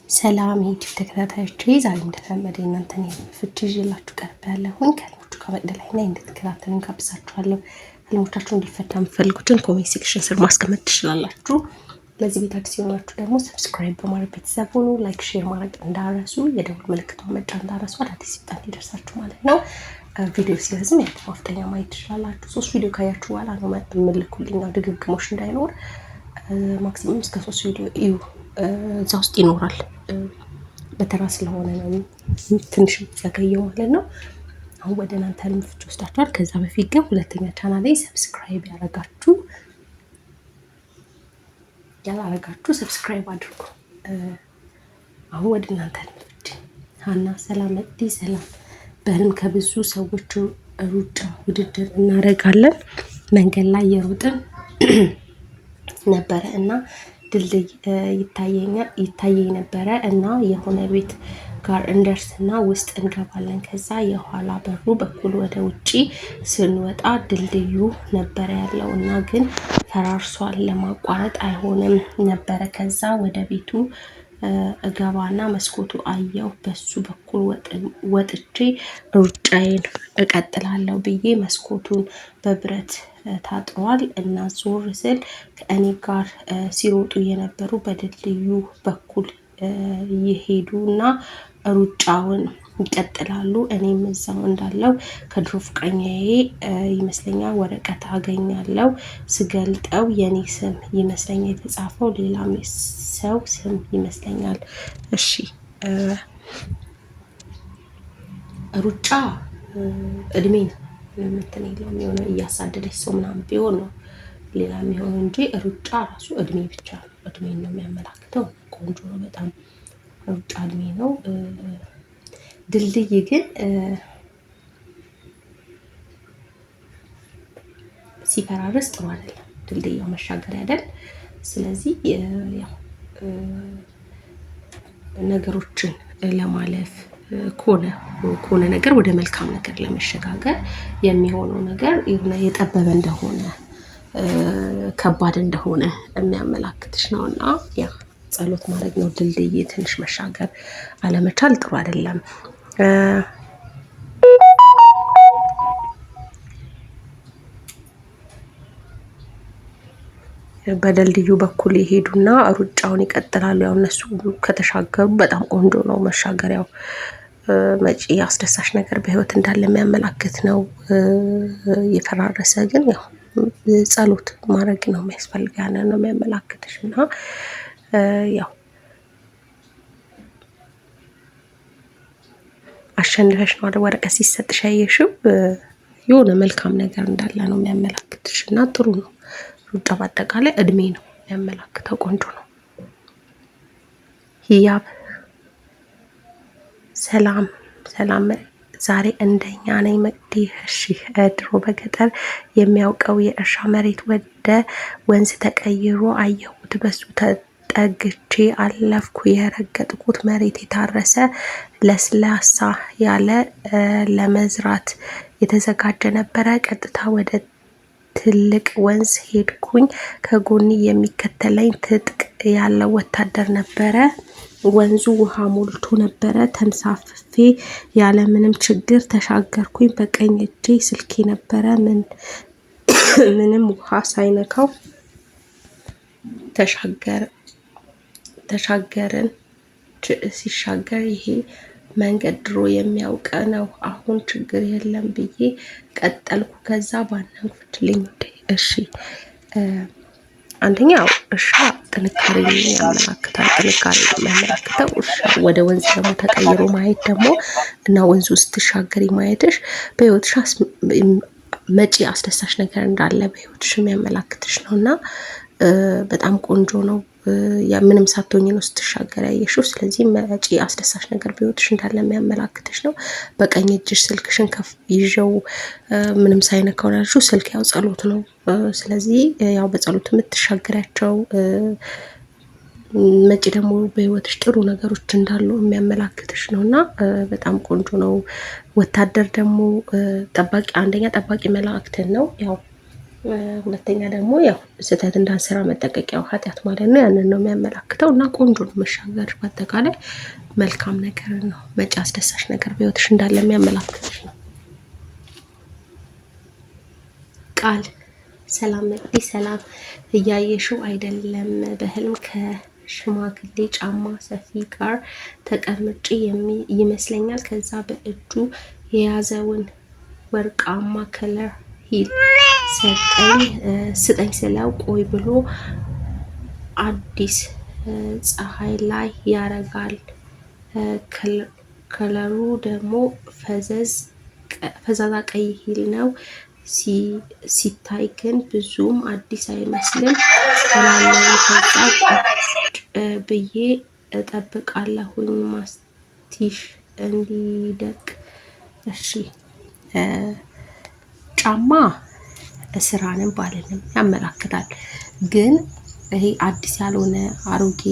ሰላም ዩቲዩብ ተከታታዮቼ ዛሬ እንደተለመደ እናንተን ፍቺ ይዤላችሁ ቀርቤያለሁኝ። ከህልሞቹ ጋር መቅደላይ ነኝ። እንድትከታተሉኝ ጋብዛችኋለሁ። ህልሞቻችሁ እንዲፈታ የምትፈልጉትን ኮሜንት ሴክሽን ስር ማስቀመጥ ትችላላችሁ። ለዚህ ቤት አዲስ የሆናችሁ ደግሞ ሰብስክራይብ በማድረግ ቤተሰብ ሁኑ። ላይክ፣ ሼር ማድረግ እንዳረሱ፣ የደወል ምልክቷን መጫን እንዳረሱ፣ አዳዲስ ሲጣ እንዲደርሳችሁ ማለት ነው። ቪዲዮ ሲረዝም ያለ ማፍጠኛ ማየት ትችላላችሁ። 3 ቪዲዮ ካያችሁ በኋላ ነው የምልኩልኝ፣ ድግግሞሽ እንዳይኖር። ማክሲመም እስከ 3 ቪዲዮ እዩ። እዛ ውስጥ ይኖራል። በተራ ስለሆነ ነው ትንሽ ዘገየው ማለት ነው። አሁን ወደ እናንተ ህልም ፍቺ ወስዳችኋል። ከዛ በፊት ግን ሁለተኛ ቻናል ላይ ሰብስክራይብ ያላረጋችሁ ሰብስክራይብ አድርጉ። አሁን ወደ እናንተ ህልም ፍቺ። ሀና ሰላም መቅዲ ሰላም። በህልም ከብዙ ሰዎች ሩጫ ውድድር እናደርጋለን። መንገድ ላይ የሮጥን ነበረ እና ድልድይ ይታየኝ ነበረ እና የሆነ ቤት ጋር እንደርስና ውስጥ እንገባለን። ከዛ የኋላ በሩ በኩል ወደ ውጪ ስንወጣ ድልድዩ ነበረ ያለው እና ግን ፈራርሷል። ለማቋረጥ አይሆንም ነበረ። ከዛ ወደ ቤቱ እገባና መስኮቱ አየው። በሱ በኩል ወጥቼ ሩጫዬን እቀጥላለሁ ብዬ መስኮቱን በብረት ታጥሯል እና ዞር ስል ከእኔ ጋር ሲሮጡ የነበሩ በድልድዩ በኩል ይሄዱና ሩጫውን ይቀጥላሉ። እኔም እዛው እንዳለው ከድሮ ፍቅረኛዬ ይመስለኛል ወረቀት አገኛለሁ። ስገልጠው የኔ ስም ይመስለኛል የተጻፈው፣ ሌላም ሰው ስም ይመስለኛል። እሺ ሩጫ እድሜ ነው ምንትን የለውም። የሆነ እያሳደደች ሰው ምናምን ቢሆን ነው ሌላ የሚሆነው እንጂ ሩጫ ራሱ እድሜ ብቻ ነው። እድሜን ነው የሚያመላክተው። ቆንጆ ነው በጣም ሩጫ እድሜ ነው። ድልድይ ግን ሲፈራርስ ጥሩ አይደለም። ድልድያው መሻገሪያ አይደል? ስለዚህ ያው ነገሮችን ለማለፍ ከሆነ ነገር ወደ መልካም ነገር ለመሸጋገር የሚሆነው ነገር የጠበበ እንደሆነ ከባድ እንደሆነ የሚያመላክትሽ ነው እና ያ ጸሎት ማድረግ ነው። ድልድይ ትንሽ መሻገር አለመቻል ጥሩ አይደለም። በድልድዩ በኩል ይሄዱና ሩጫውን ይቀጥላሉ። ያው እነሱ ከተሻገሩ በጣም ቆንጆ ነው መሻገሪያው። መጪ አስደሳች ነገር በህይወት እንዳለ የሚያመላክት ነው። የፈራረሰ ግን ያው ጸሎት ማድረግ ነው የሚያስፈልግ፣ ያንን ነው የሚያመላክትሽ እና ያው አሸንፈሽ ነው አይደል ወረቀት ሲሰጥሽ ያየሽው፣ የሆነ መልካም ነገር እንዳለ ነው የሚያመላክትሽ እና ጥሩ ነው። ሩጫ በአጠቃላይ እድሜ ነው የሚያመላክተው። ቆንጆ ነው። ህያብ ሰላም ዛሬ እንደኛ ነኝ መቅዲ። እሺ ድሮ በገጠር የሚያውቀው የእርሻ መሬት ወደ ወንዝ ተቀይሮ አየሁት። በሱ ተጠግቼ አለፍኩ። የረገጥኩት መሬት የታረሰ ለስላሳ ያለ ለመዝራት የተዘጋጀ ነበረ። ቀጥታ ወደ ትልቅ ወንዝ ሄድኩኝ። ከጎኒ የሚከተለኝ ትጥቅ ያለው ወታደር ነበረ። ወንዙ ውሃ ሞልቶ ነበረ። ተንሳፍፌ ያለምንም ችግር ተሻገርኩኝ። በቀኝ እጄ ስልኬ ነበረ። ምንም ውሃ ሳይነካው ተሻገርን። ሲሻገር ይሄ መንገድ ድሮ የሚያውቀ ነው። አሁን ችግር የለም ብዬ ቀጠልኩ። ከዛ ባናንኩትልኝ። እሺ አንደኛው እርሻ ጥንካሬ ያመላክታል። ጥንካሬ የሚያመላክተው እርሻ ወደ ወንዝ ደግሞ ተቀይሮ ማየት ደግሞ እና ወንዙ ስትሻገሪ ማየትሽ በህይወትሽ መጪ አስደሳች ነገር እንዳለ በህይወትሽ የሚያመላክትሽ ነው እና በጣም ቆንጆ ነው። ምንም ሳትሆኝ ነው ስትሻገር ያየሽው። ስለዚህ መጪ አስደሳች ነገር በህይወትሽ እንዳለ የሚያመላክትሽ ነው። በቀኝ እጅሽ ስልክሽን ከፍ ይዤው ምንም ሳይነካው ያልሽው ስልክ ያው ጸሎት ነው። ስለዚህ ያው በጸሎት የምትሻገሪያቸው መጪ ደግሞ በህይወትሽ ጥሩ ነገሮች እንዳሉ የሚያመላክትሽ ነው እና በጣም ቆንጆ ነው። ወታደር ደግሞ ጠባቂ፣ አንደኛ ጠባቂ መላእክትን ነው። ያው ሁለተኛ ደግሞ ያው ስህተት እንዳንሰራ መጠቀቂያው ኃጢአት ማለት ነው። ያንን ነው የሚያመላክተው እና ቆንጆ ነው መሻገር። በአጠቃላይ መልካም ነገር ነው፣ መጪ አስደሳች ነገር በህይወትሽ እንዳለ የሚያመላክትሽ ነው። ቃል ሰላም መቅዲ፣ ሰላም እያየሽው አይደለም? በህልም ከሽማግሌ ጫማ ሰፊ ጋር ተቀምጬ ይመስለኛል። ከዛ በእጁ የያዘውን ወርቃማ ከለር ሂል ስጠኝ ስለው ቆይ ብሎ አዲስ ፀሐይ ላይ ያረጋል። ከለሩ ደግሞ ፈዛዛ ቀይ ሂል ነው። ሲታይ ግን ብዙም አዲስ አይመስልም እላለሁ። ከዛ ቁጭ ብዬ እጠብቃለሁኝ ማስቲሽ እንዲደቅ። እሺ ጫማ ስራንም ባልንም ያመላክታል። ግን ይሄ አዲስ ያልሆነ አሮጌ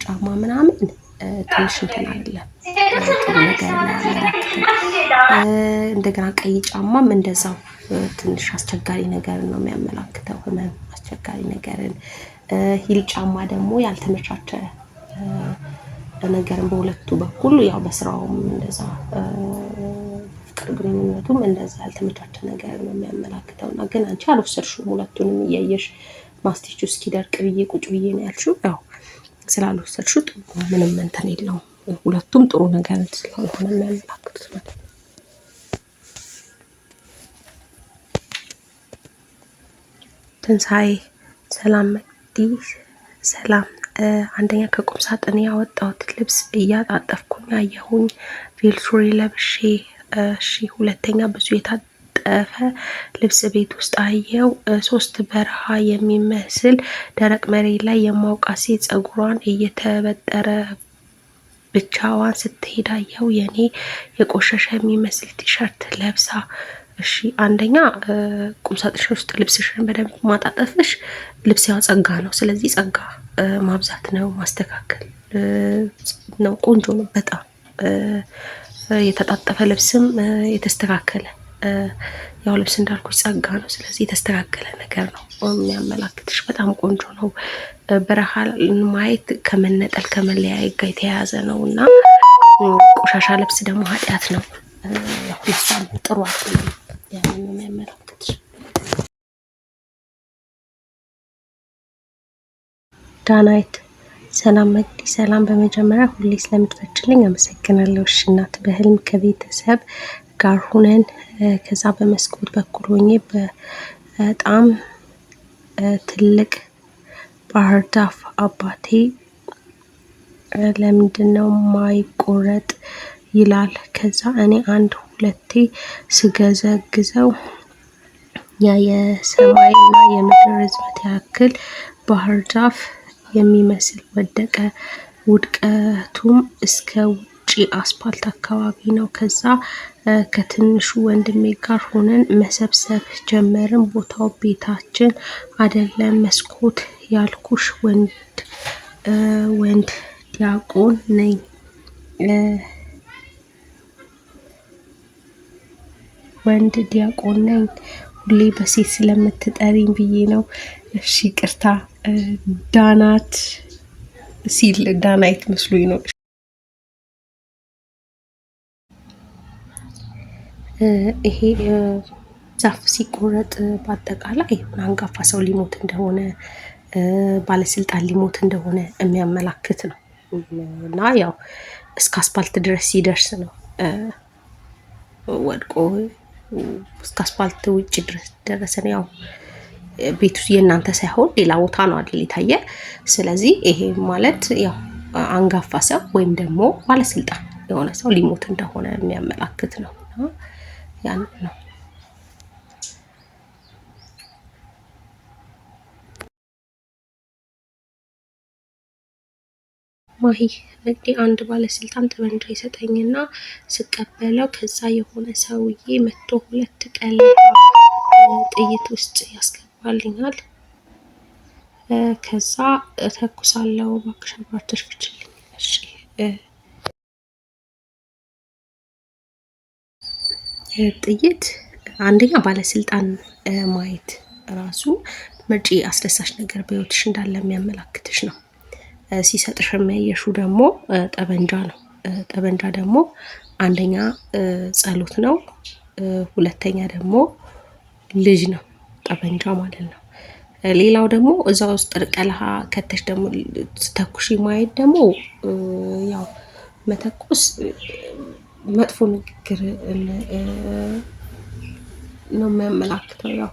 ጫማ ምናምን ትንሽ እንትን አይደለም፣ ጥሩ ነገር ያመላክታል። እንደገና ቀይ ጫማም እንደዛው ትንሽ አስቸጋሪ ነገር ነው የሚያመላክተው፣ ህመም፣ አስቸጋሪ ነገርን። ሂል ጫማ ደግሞ ያልተመቻቸ ነገርን በሁለቱ በኩል ያው በስራውም እንደዛ ፍቅር ግንኙነቱም እንደዛ ያልተመቻቸ ነገር ነው የሚያመላክተው። እና ግን አንቺ አልወሰድሽውም፣ ሁለቱንም እያየሽ ማስቲቹ እስኪደርቅ ብዬ ቁጭ ብዬ ነው ያልሽው። ያው ስላልወሰድሽው ጥሩ ምንም እንትን የለውም። ሁለቱም ጥሩ ነገር ስለሆነ የሚያመላክቱት ማለት ነው። ትንሣኤ ሰላም መቅዲ፣ ሰላም አንደኛ ከቁም ሳጥን ያወጣሁት ልብስ እያጣጠፍኩኝ አየሁኝ። ቬል ሱሪ ለብሼ። እሺ ሁለተኛ ብዙ የታጠፈ ልብስ ቤት ውስጥ አየው። ሶስት በረሃ የሚመስል ደረቅ መሬት ላይ የማውቃት ሴት ፀጉሯን እየተበጠረ ብቻዋን ስትሄድ አየው። የኔ የቆሸሸ የሚመስል ቲሸርት ለብሳ። እሺ አንደኛ ቁምሳጥንሽ ውስጥ ልብስሽን በደንብ ማጣጠፍሽ ልብስ ያው ጸጋ ነው። ስለዚህ ጸጋ ማብዛት ነው፣ ማስተካከል ነው። ቆንጆ ነው በጣም የተጣጠፈ ልብስም የተስተካከለ ያው ልብስ እንዳልኩሽ ጸጋ ነው። ስለዚህ የተስተካከለ ነገር ነው የሚያመላክትሽ። በጣም ቆንጆ ነው። በረሃ ማየት ከመነጠል ከመለያየት ጋር የተያያዘ ነው እና ቆሻሻ ልብስ ደግሞ ኃጢአት ነው። ያው ልብሷን ጥሩ አይደለም። ያንን ነው የሚያመላክትሽ። ዳናይት ሰላም መቅዲ፣ ሰላም በመጀመሪያ ሁሌ ስለምትፈችልኝ አመሰግናለሁ። እሺ እናት በህልም ከቤተሰብ ጋር ሁነን ከዛ በመስኮት በኩል ሆኜ በጣም ትልቅ ባህር ዛፍ አባቴ ለምንድን ነው ማይቆረጥ ይላል። ከዛ እኔ አንድ ሁለቴ ስገዘግዘው ያ የሰማይና የምድር ርዝመት ያክል ባህር ዛፍ የሚመስል ወደቀ። ውድቀቱም እስከ ውጪ አስፓልት አካባቢ ነው። ከዛ ከትንሹ ወንድሜ ጋር ሆነን መሰብሰብ ጀመርን። ቦታው ቤታችን አይደለም። መስኮት ያልኩሽ ወንድ ዲያቆን ነኝ። ወንድ ዲያቆን ነኝ። ሁሌ በሴት ስለምትጠሪኝ ብዬ ነው። እሺ ቅርታ ዳናት ሲል ዳናይት መስሎኝ ነው። ይሄ ዛፍ ሲቆረጥ በአጠቃላይ አንጋፋ ሰው ሊሞት እንደሆነ፣ ባለስልጣን ሊሞት እንደሆነ የሚያመላክት ነው እና ያው እስከ አስፓልት ድረስ ሲደርስ ነው ወድቆ እስከ አስፓልት ውጭ ድረስ ደረሰ ነው። ያው ቤቱ የእናንተ ሳይሆን ሌላ ቦታ ነው አይደል የታየ። ስለዚህ ይሄ ማለት ያው አንጋፋ ሰው ወይም ደግሞ ባለስልጣን የሆነ ሰው ሊሞት እንደሆነ የሚያመላክት ነው። ያን ነው። ማሂ እንግዲህ አንድ ባለስልጣን ጠመንጃ ይሰጠኝና ስቀበለው ከዛ የሆነ ሰውዬ መቶ 2 ቀለሃ ጥይት ውስጥ ያስገባልኛል። ከዛ እተኩሳለሁ። እባክሽ አብራርተሽ ፍችልኝ። እሺ ጥይት አንደኛ ባለስልጣን ማየት ራሱ መጪ አስደሳች ነገር በህይወትሽ እንዳለ የሚያመላክትሽ ነው። ሲሰጥሽ የሚያየሹ ደግሞ ጠበንጃ ነው። ጠበንጃ ደግሞ አንደኛ ጸሎት ነው፣ ሁለተኛ ደግሞ ልጅ ነው ጠበንጃ ማለት ነው። ሌላው ደግሞ እዛ ውስጥ ቀለሃ ከተሽ ደግሞ ስተኩሽ ማየት ደግሞ ያው መተኮስ መጥፎ ንግግር ነው የሚያመላክተው። ያው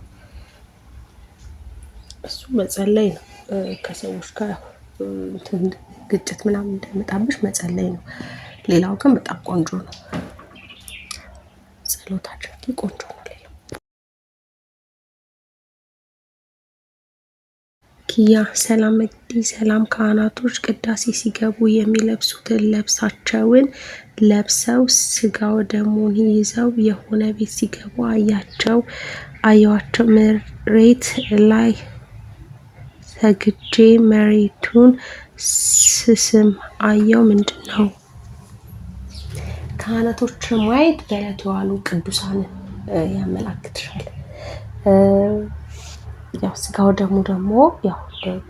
እሱ መጸለይ ነው። ከሰዎች ጋር ግጭት ምናምን እንዳይመጣብሽ መጸለይ ነው። ሌላው ግን በጣም ቆንጆ ነው። ጸሎት አድርጊ፣ ቆንጆ ነው። ሌላው ኪያ ሰላም መቅዲ ሰላም። ካህናቶች ቅዳሴ ሲገቡ የሚለብሱትን ልብሳቸውን ለብሰው ስጋው ደሙን ይዘው የሆነ ቤት ሲገቡ አየዋቸው። መሬት ላይ ሰግጄ መሬቱን ስስም አየው። ምንድን ነው? ካህናቶችን ማየት በዕለቱ የዋሉ ቅዱሳንን ያመላክትሻል። ያው ስጋው ደግሞ ያው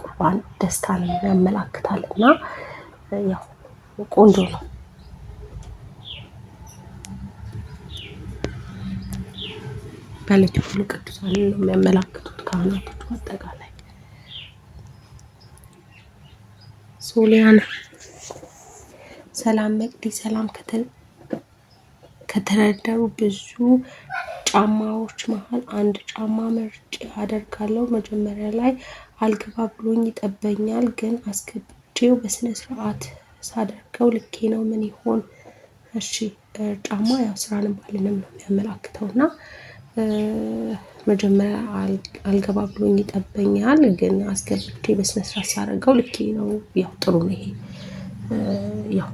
ቁርባን ደስታን ያመላክታል እና ያው ቆንጆ ነው። በዕለቱ የዋሉ ቅዱሳንን ነው የሚያመላክቱት ካህናቶቹ አጠቃላይ። ሶሊያና ሰላም መቅዲ ሰላም። ከተደረደሩ ብዙ ጫማዎች መሀል አንድ ጫማ መርጬ አደርጋለሁ። መጀመሪያ ላይ አልገባ ብሎኝ ይጠበኛል፣ ግን አስገብቼው በስነ ስርዓት ሳደርገው ልኬ ነው። ምን ይሆን? እሺ ጫማ ያው ስራንም ባልንም ነው የሚያመላክተው እና መጀመሪያ አልገባ ብሎኝ ይጠበኛል፣ ግን አስገብቼ በስነ ስርዓት ሳደርገው ልኬ ነው። ያው ጥሩ ነው ይሄ። ያው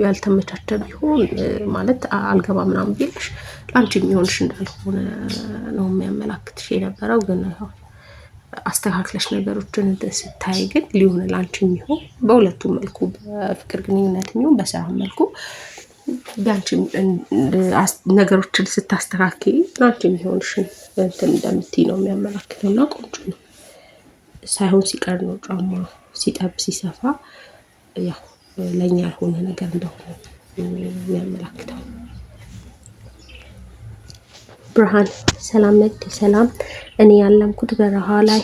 ያልተመቻቸ ቢሆን ማለት አልገባ ምናምን ቢልሽ ለአንቺ የሚሆንሽ እንዳልሆነ ነው የሚያመላክትሽ የነበረው። ግን ያው አስተካክለሽ ነገሮችን ስታይ ግን ሊሆን ለአንቺ የሚሆን በሁለቱም መልኩ በፍቅር ግንኙነት የሚሆን በስራ መልኩ ቢያንቺ ነገሮችን ስታስተካክይ ለአንቺ የሚሆንሽን እንትን እንደምትይ ነው የሚያመላክተው እና ቆንጆ ነው። ሳይሆን ሲቀር ነው ጫማ ሲጠብ ሲሰፋ ያው ለኛ ያልሆነ ነገር እንደሆነ የሚያመላክተው። ብርሃን ሰላም መቅዲ ሰላም። እኔ ያለምኩት በረሃ ላይ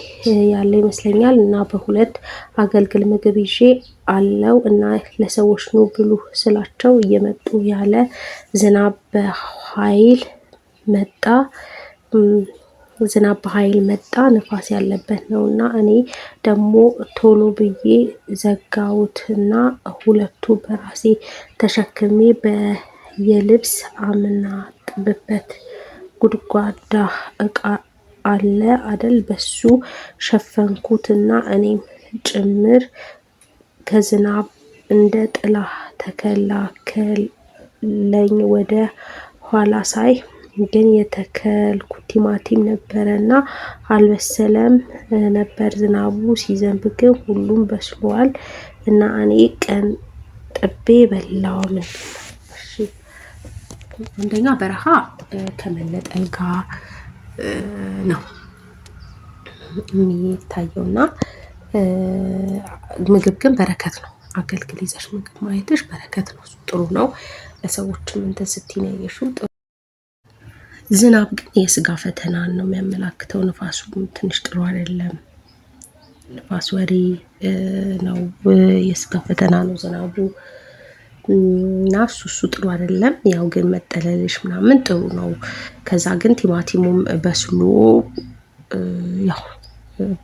ያለ ይመስለኛል እና በሁለት አገልግል ምግብ ይዤ አለው እና ለሰዎች ኑ ብሉ ስላቸው እየመጡ ያለ ዝናብ በኃይል መጣ ንፋስ ያለበት ነው እና እኔ ደግሞ ቶሎ ብዬ ዘጋሁትና ሁለቱ በራሴ ተሸክሜ በየልብስ አምናጥብበት ጉድጓዳ እቃ አለ አደል በሱ ሸፈንኩትና እኔም ጭምር ከዝናብ እንደ ጥላ ተከላከለኝ። ወደ ኋላ ሳይ ግን የተከልኩት ቲማቲም ነበረና አልበሰለም ነበር። ዝናቡ ሲዘንብ ግን ሁሉም በስሏል እና እኔ ቀን ጥቤ በላው። አንደኛ በረሃ ከመነጠል ጋር ነው የሚታየውና ምግብ ግን በረከት ነው። አገልግል ይዘሽ ምግብ ማየትሽ በረከት ነው። ጥሩ ነው። ለሰዎችም እንትን ስትይ ነው ያየሽው። ዝናብ ግን የስጋ ፈተናን ነው የሚያመላክተው። ንፋሱም ትንሽ ጥሩ አይደለም። ንፋስ ወሬ ነው። የስጋ ፈተና ነው ዝናቡ እና እሱ ጥሩ አይደለም። ያው ግን መጠለልሽ ምናምን ጥሩ ነው። ከዛ ግን ቲማቲሙም በስሎ ያው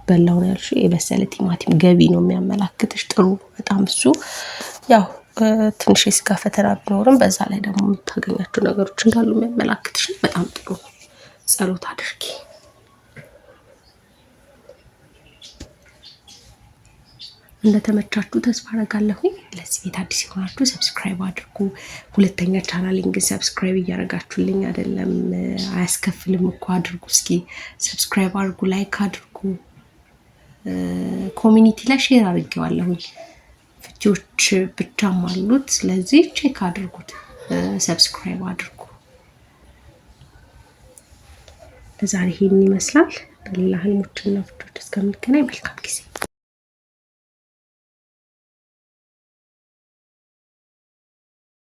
በላው ነው ያልሽው። የበሰለ ቲማቲም ገቢ ነው የሚያመላክትሽ። ጥሩ በጣም እሱ ያው ትንሽ የስጋ ፈተና ቢኖርም በዛ ላይ ደግሞ የምታገኛቸው ነገሮች እንዳሉ የሚያመላክትሽ በጣም ጥሩ ነው። ጸሎት አድርጊ። እንደተመቻችሁ ተስፋ አደርጋለሁኝ። ለዚህ ቤት አዲስ የሆናችሁ ሰብስክራይብ አድርጉ። ሁለተኛ ቻናሌን ግን ሰብስክራይብ እያደረጋችሁልኝ አይደለም፣ አያስከፍልም እኮ አድርጉ። እስኪ ሰብስክራይብ አድርጉ፣ ላይክ አድርጉ። ኮሚኒቲ ላይ ሼር አድርጌዋለሁኝ። ፍቺዎች ብቻም አሉት። ስለዚህ ቼክ አድርጉት፣ ሰብስክራይብ አድርጉ። ለዛሬ ይሄን ይመስላል። በሌላ ህልሞችና ፍቾች እስከምንገናኝ መልካም ጊዜ